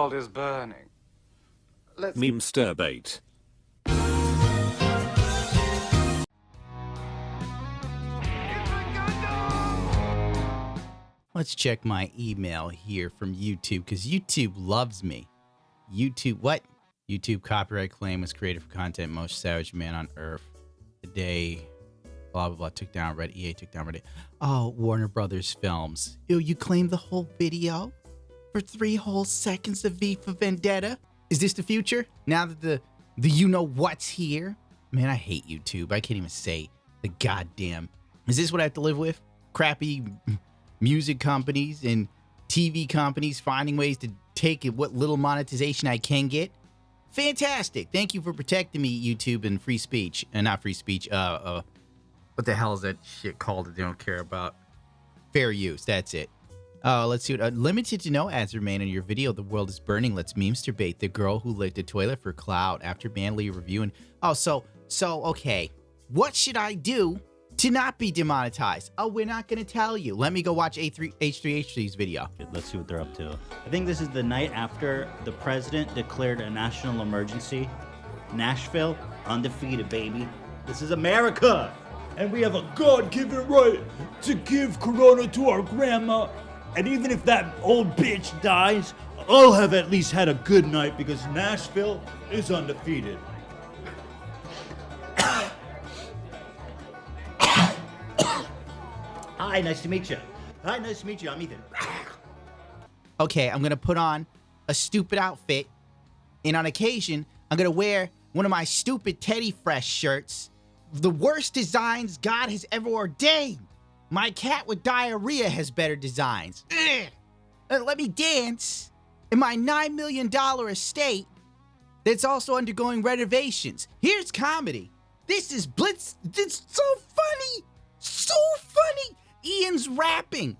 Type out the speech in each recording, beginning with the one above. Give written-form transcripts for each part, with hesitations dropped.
world is burning. Let's MEMEsturbate. Let's check my email here from YouTube, because YouTube loves me. YouTube, what? YouTube copyright claim was created for content most savage man on earth. Today, blah, blah, blah, took down Reddit. EA took down Reddit. Oh, Warner Brothers Films. Ew, you claimed the whole video for 3 whole seconds of V for Vendetta? Is this the future? Now that the you-know-what's here? Man, I hate YouTube. I can't even say the goddamn. Is this what I have to live with? Crappy music companies and TV companies finding ways to take what little monetization I can get. Fantastic. Thank you for protecting me, YouTube, and free speech. Not free speech. What the hell is that shit called that they don't care about? Fair use. That's it. Let's see what limited to no ads remain in your video. The world is burning. Let's MEMEsturbate. The girl who licked a toilet for clout after manly review. And so okay. What should I do to not be demonetized? Oh, we're not going to tell you. Let me go watch H3H3's video. Let's see what they're up to. I think this is the night after the president declared a national emergency. Nashville, undefeated, baby. This is America. And we have a God-given right to give Corona to our grandma. And even if that old bitch dies, I'll have at least had a good night because Nashville is undefeated. Hi, nice to meet you. Hi, nice to meet you. I'm Ethan. Okay, I'm gonna put on a stupid outfit, and on occasion, I'm gonna wear one of my stupid Teddy Fresh shirts. The worst designs God has ever ordained. My cat with diarrhea has better designs. Let me dance in my $9 million estate that's also undergoing renovations. Here's comedy. This is Blitz. It's so funny. So funny. Ian's rapping.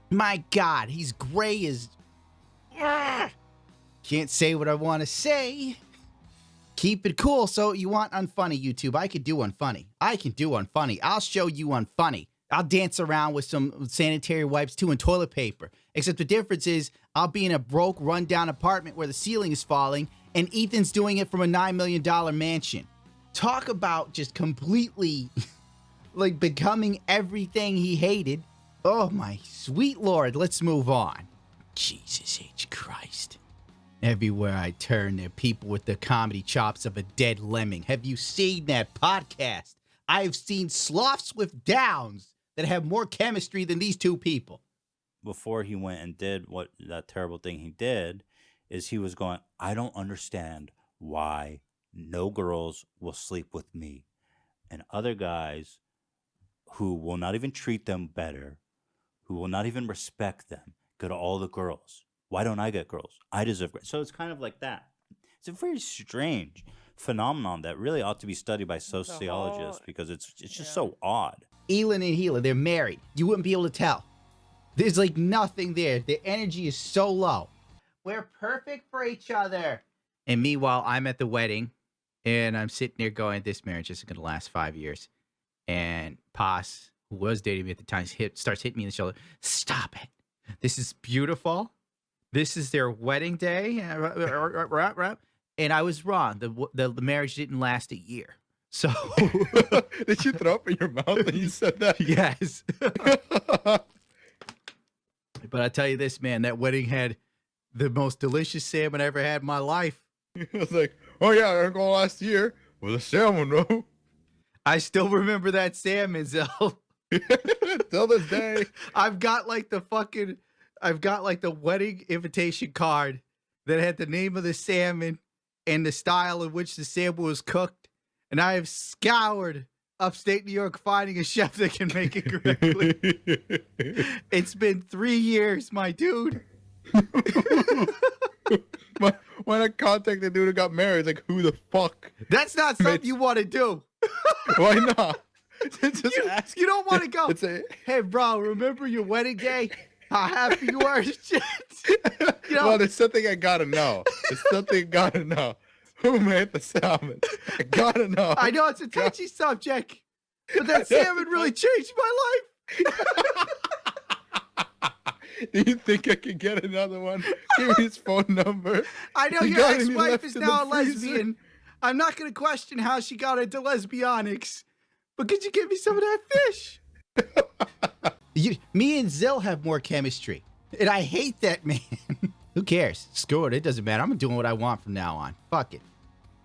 My God, he's gray as... Can't say what I want to say. Keep it cool. So you want unfunny, YouTube? I could do unfunny. I can do unfunny. I'll show you unfunny. I'll dance around with some sanitary wipes too and toilet paper. Except the difference is I'll be in a broke, rundown apartment where the ceiling is falling, and Ethan's doing it from a $9 million mansion. Talk about just completely... like becoming everything he hated. Oh my sweet Lord, let's move on. Jesus H. Christ. Everywhere I turn, there are people with the comedy chops of a dead lemming. Have you seen that podcast? I've seen sloths with downs that have more chemistry than these two people. Before he went and did what that terrible thing he did, is he was going, I don't understand why no girls will sleep with me. And other guys who will not even treat them better, who will not even respect them, go to all the girls. Why don't I get girls? I deserve girls. So it's kind of like that. It's a very strange phenomenon that really ought to be studied by sociologists because it's just so odd. Elin and Hila, they're married. You wouldn't be able to tell. There's like nothing there. The energy is so low. We're perfect for each other. And meanwhile, I'm at the wedding and I'm sitting there going, this marriage isn't going to last 5 years. And Paz, who was dating me at the time, starts hitting me in the shoulder. Stop it. This is beautiful. This is their wedding day. And I was wrong. The marriage didn't last a year. So did you throw up in your mouth when you said that? Yes. But I tell you this, man, that wedding had the most delicious salmon I ever had in my life. I was like, oh yeah, I'm going last year with a salmon, bro. I still remember that salmon, Zell. Till this day. I've got like the wedding invitation card that had the name of the salmon and the style in which the salmon was cooked. And I have scoured upstate New York finding a chef that can make it correctly. It's been 3 years, my dude. When I contacted the dude who got married, like, who the fuck? That's not something you want to do. Why not? You don't want to go, hey, bro, remember your wedding day? How happy you were? Shit. You know? Well, there's something I gotta know. Who made the salmon? I gotta know. I know it's a touchy subject, but that salmon really changed my life. Do you think I could get another one? Give me his phone number. I know You your got any ex-wife left is in now a the freezer? lesbian. I'm not going to question how she got into lesbianics, but could you give me some of that fish? Me and Zill have more chemistry, and I hate that man. Who cares? Screw it. It doesn't matter. I'm doing what I want from now on. Fuck it.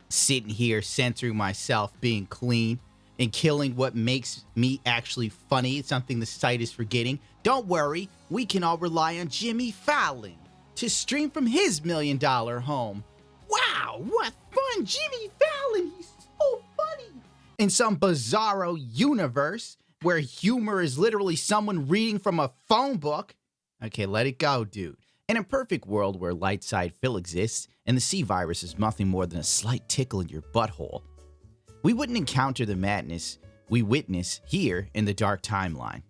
Sitting here censoring myself, being clean, and killing what makes me actually funny. It's something the site is forgetting. Don't worry. We can all rely on Jimmy Fallon to stream from his $1 million home. Wow, what fun. Jimmy Fallon, he's so funny. In some bizarro universe where humor is literally someone reading from a phone book. Okay, let it go, dude. In a perfect world where light side Phil exists and the C virus is nothing more than a slight tickle in your butthole, we wouldn't encounter the madness we witness here in the dark timeline.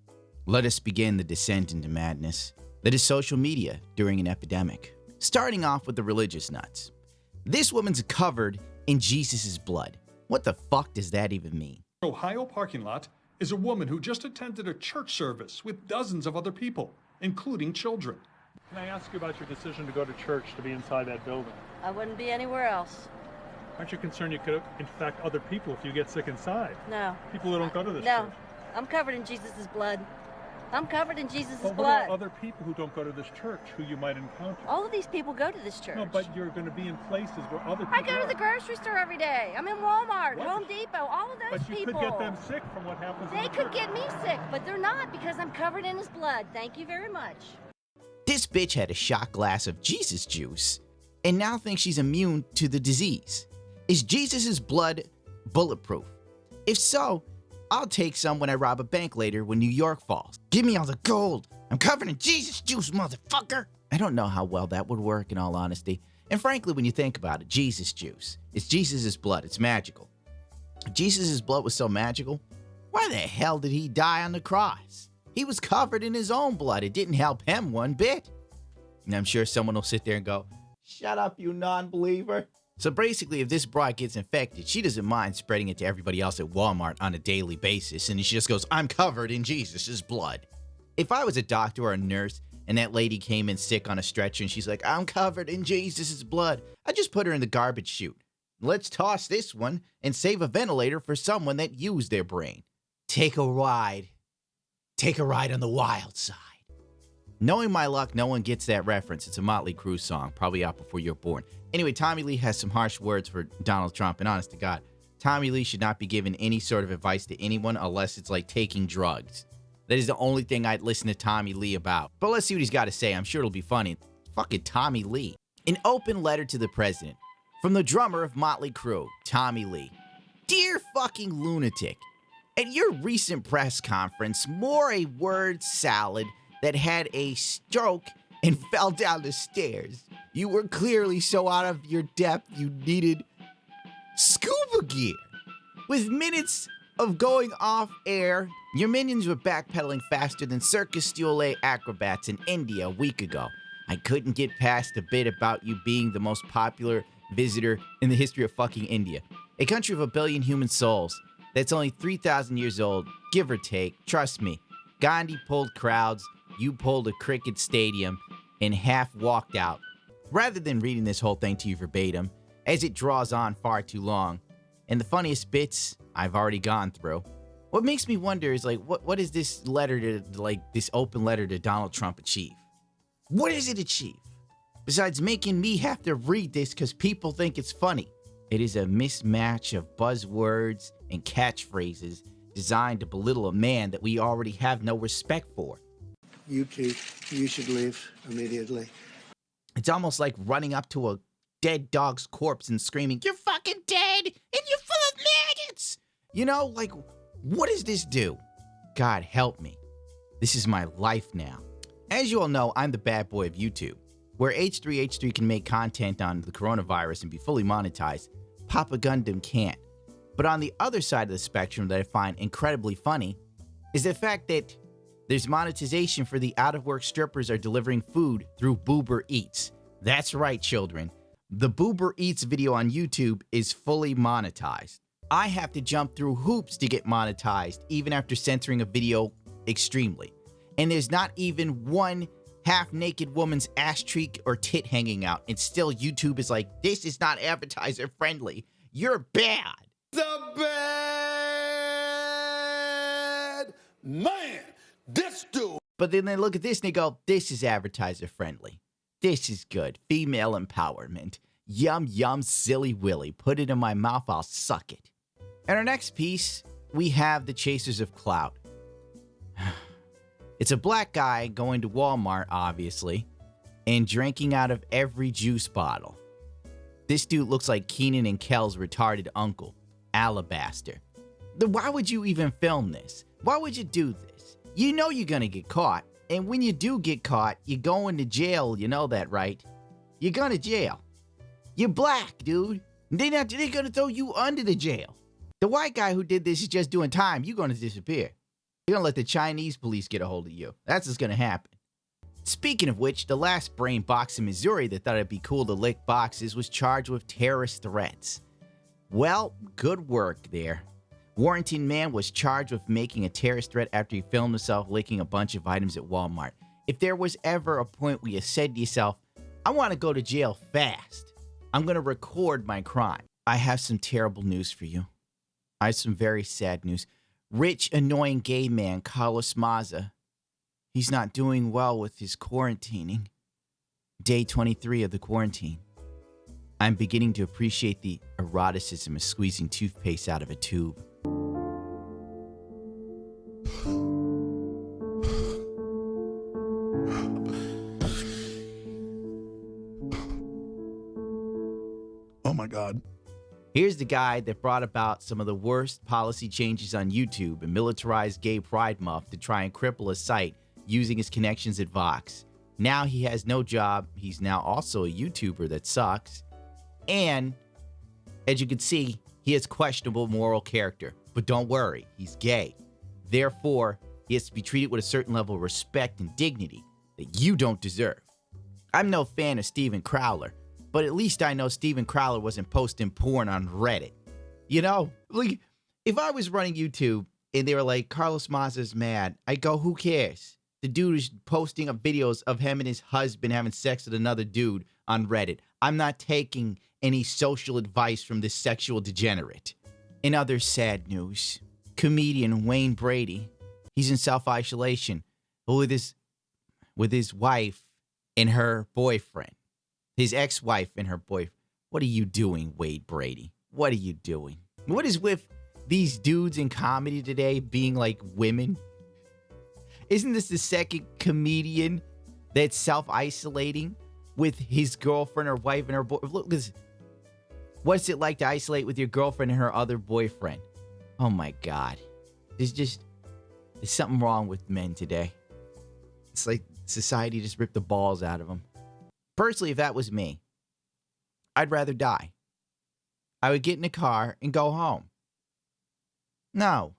Let us begin the descent into madness that is social media during an epidemic. Starting off with the religious nuts. This woman's covered in Jesus' blood. What the fuck does that even mean? Ohio parking lot is a woman who just attended a church service with dozens of other people, including children. Can I ask you about your decision to go to church, to be inside that building? I wouldn't be anywhere else. Aren't you concerned you could infect other people if you get sick inside? No. People who don't go to this No. church. I'm covered in Jesus' blood. I'm covered in Jesus' But what blood. about other people who don't go to this church who you might encounter? All of these people go to this church. No, but you're going to be in places where other people I go to are. the grocery store every day. I'm in Walmart, What? Home Depot, all of those But you people. could get them sick from what happens in They the could church. get me sick, but they're not because I'm covered in his blood. Thank you very much. This bitch had a shot glass of Jesus juice and now thinks she's immune to the disease. Is Jesus' blood bulletproof? If so, I'll take some when I rob a bank later when New York falls. Give me all the gold. I'm covered in Jesus juice, motherfucker. I don't know how well that would work in all honesty. And frankly, when you think about it, Jesus juice. It's Jesus' blood. It's magical. If Jesus' blood was so magical, why the hell did he die on the cross? He was covered in his own blood. It didn't help him one bit. And I'm sure someone will sit there and go, shut up, you non-believer. So basically, if this broad gets infected, she doesn't mind spreading it to everybody else at Walmart on a daily basis. And she just goes, I'm covered in Jesus' blood. If I was a doctor or a nurse and that lady came in sick on a stretcher and she's like, I'm covered in Jesus' blood, I'd just put her in the garbage chute. Let's toss this one and save a ventilator for someone that used their brain. Take a ride. Take a ride on the wild side. Knowing my luck, no one gets that reference. It's a Motley Crue song, probably out before you were born. Anyway, Tommy Lee has some harsh words for Donald Trump, and honest to God, Tommy Lee should not be given any sort of advice to anyone unless it's like taking drugs. That is the only thing I'd listen to Tommy Lee about. But let's see what he's got to say. I'm sure it'll be funny. Fucking Tommy Lee. An open letter to the president from the drummer of Motley Crue, Tommy Lee. Dear fucking lunatic, at your recent press conference, more a word salad that had a stroke and fell down the stairs. You were clearly so out of your depth you needed scuba gear. With minutes of going off air, your minions were backpedaling faster than Circus Stule acrobats in India a week ago. I couldn't get past the bit about you being the most popular visitor in the history of fucking India. A country of 1 billion human souls that's only 3,000 years old, give or take. Trust me, Gandhi pulled crowds, you pulled a cricket stadium, and half walked out. Rather than reading this whole thing to you verbatim, as it draws on far too long, and the funniest bits I've already gone through, what makes me wonder is like, what is this letter to, like, this open letter to Donald Trump achieve? What does it achieve? Besides making me have to read this because people think it's funny. It is a mismatch of buzzwords and catchphrases designed to belittle a man that we already have no respect for. You two, you should leave immediately. It's almost like running up to a dead dog's corpse and screaming, you're fucking dead and you're full of maggots. You know, like, what does this do? God help me. This is my life now. As you all know, I'm the bad boy of YouTube. Where H3H3 can make content on the coronavirus and be fully monetized, Papa Gundam can't. But on the other side of the spectrum that I find incredibly funny is the fact that there's monetization for the out-of-work strippers are delivering food through Boober Eats. That's right, children. The Boober Eats video on YouTube is fully monetized. I have to jump through hoops to get monetized, even after censoring a video extremely. And there's not even one half-naked woman's ass cheek or tit hanging out, and still YouTube is like, this is not advertiser friendly. You're bad. The bad man. This dude. But then they look at this and they go, this is advertiser friendly. This is good. Female empowerment. Yum, yum, silly willy. Put it in my mouth, I'll suck it. And our next piece, we have the Chasers of Clout. It's a black guy going to Walmart, obviously, and drinking out of every juice bottle. This dude looks like Keenan and Kel's retarded uncle, Alabaster. Why would you even film this? Why would you do this? You know you're gonna get caught, and when you do get caught, you're going to jail, you know that, right? You're going to jail. You're black, dude. They're gonna throw you under the jail. The white guy who did this is just doing time. You're gonna disappear. You're gonna let the Chinese police get a hold of you. That's what's gonna happen. Speaking of which, the last brain box in Missouri that thought it'd be cool to lick boxes was charged with terrorist threats. Well, good work there. Warrington man was charged with making a terrorist threat after he filmed himself licking a bunch of items at Walmart. If there was ever a point where you said to yourself, I want to go to jail fast, I'm going to record my crime. I have some terrible news for you. I have some very sad news. Rich, annoying gay man Carlos Maza, he's not doing well with his quarantining. Day 23 of the quarantine. I'm beginning to appreciate the eroticism of squeezing toothpaste out of a tube. Oh my God. Here's the guy that brought about some of the worst policy changes on YouTube and militarized gay pride month to try and cripple a site using his connections at Vox. Now he has no job. He's now also a YouTuber that sucks. And as you can see, he has questionable moral character. But don't worry, he's gay. Therefore, he has to be treated with a certain level of respect and dignity that you don't deserve. I'm no fan of Steven Crowler, but at least I know Steven Crowler wasn't posting porn on Reddit. You know, like, if I was running YouTube and they were like, Carlos Maza's mad, I'd go, who cares? The dude is posting up videos of him and his husband having sex with another dude on Reddit. I'm not taking any social advice from this sexual degenerate. In other sad news, comedian Wayne Brady, he's in self-isolation with his wife and her boyfriend. His ex-wife and her boyfriend. What are you doing, Wade Brady? What are you doing? What is with these dudes in comedy today being like women? Isn't this the second comedian that's self-isolating with his girlfriend or wife and her boyfriend? Look, this. What's it like to isolate with your girlfriend and her other boyfriend? Oh my God. There's something wrong with men today. It's like society just ripped the balls out of them. Personally, if that was me, I'd rather die. I would get in a car and go home. No.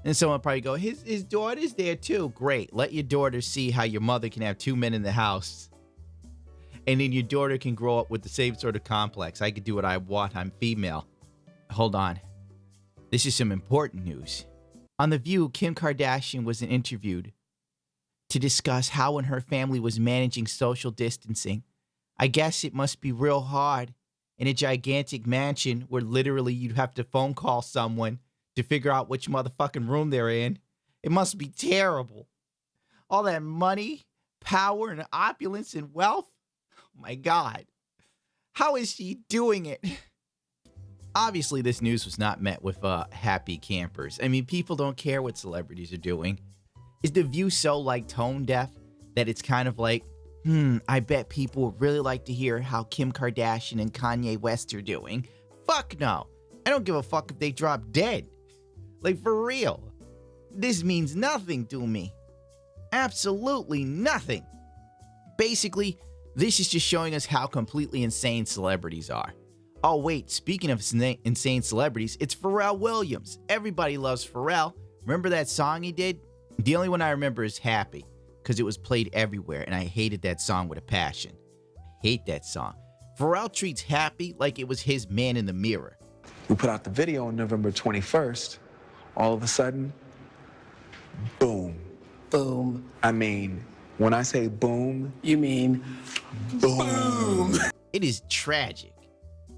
And someone would probably go, his daughter's there too. Great. Let your daughter see how your mother can have two men in the house. And then your daughter can grow up with the same sort of complex. I could do what I want. I'm female. Hold on. This is some important news. On The View, Kim Kardashian was interviewed to discuss how and her family was managing social distancing. I guess it must be real hard in a gigantic mansion where literally you'd have to phone call someone to figure out which motherfucking room they're in. It must be terrible. All that money, power, and opulence and wealth. Oh my God. How is she doing it? Obviously, this news was not met with happy campers. I mean, people don't care what celebrities are doing. Is The View so like tone deaf that it's kind of like, I bet people would really like to hear how Kim Kardashian and Kanye West are doing. Fuck no. I don't give a fuck if they drop dead. Like, for real. This means nothing to me. Absolutely nothing. Basically, this is just showing us how completely insane celebrities are. Oh, wait, speaking of insane celebrities, it's Pharrell Williams. Everybody loves Pharrell. Remember that song he did? The only one I remember is Happy, because it was played everywhere, and I hated that song with a passion. I hate that song. Pharrell treats Happy like it was his man in the mirror. We put out the video on November 21st. All of a sudden, boom. Boom. I mean, When I say boom, You mean boom. It is tragic.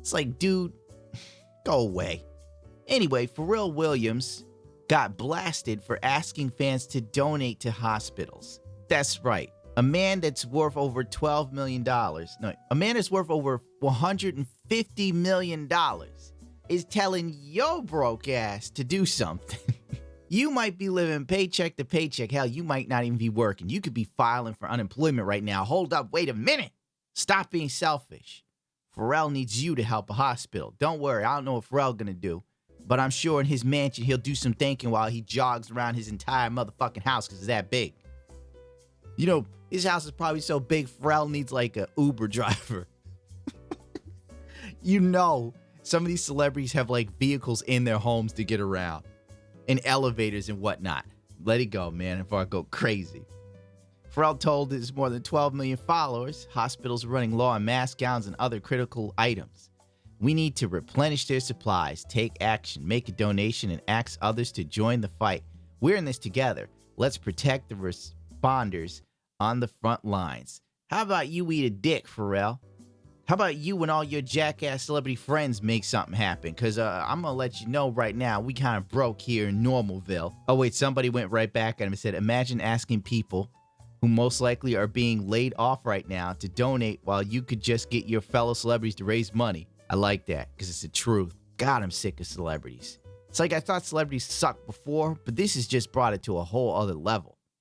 It's like, dude, go away. Anyway, Pharrell Williams got blasted for asking fans to donate to hospitals. That's right. A man that's worth over $12 million, no, a man that's worth over $150 million is telling your broke ass to do something. You might be living paycheck to paycheck. Hell, you might not even be working. You could be filing for unemployment right now. Hold up, wait a minute. Stop being selfish. Pharrell needs you to help a hospital. Don't worry, I don't know what Pharrell's gonna do, but I'm sure in his mansion he'll do some thinking while he jogs around his entire motherfucking house because it's that big. You know, his house is probably so big Pharrell needs like a Uber driver. You know, some of these celebrities have like vehicles in their homes to get around and elevators and whatnot. Let it go, man, before I go crazy. Pharrell told his more than 12 million followers hospitals are running low on masks, gowns, and other critical items. We need to replenish their supplies, take action, make a donation, and ask others to join the fight. We're in this together. Let's protect the responders on the front lines. How about you eat a dick, Pharrell? How about you and all your jackass celebrity friends make something happen? Because I'm going to let you know right now, we kind of broke here in Normalville. Oh, wait, somebody went right back at him and said, imagine asking people who most likely are being laid off right now to donate while you could just get your fellow celebrities to raise money. I like that because it's the truth. God, I'm sick of celebrities. It's like I thought celebrities sucked before, but this has just brought it to a whole other level.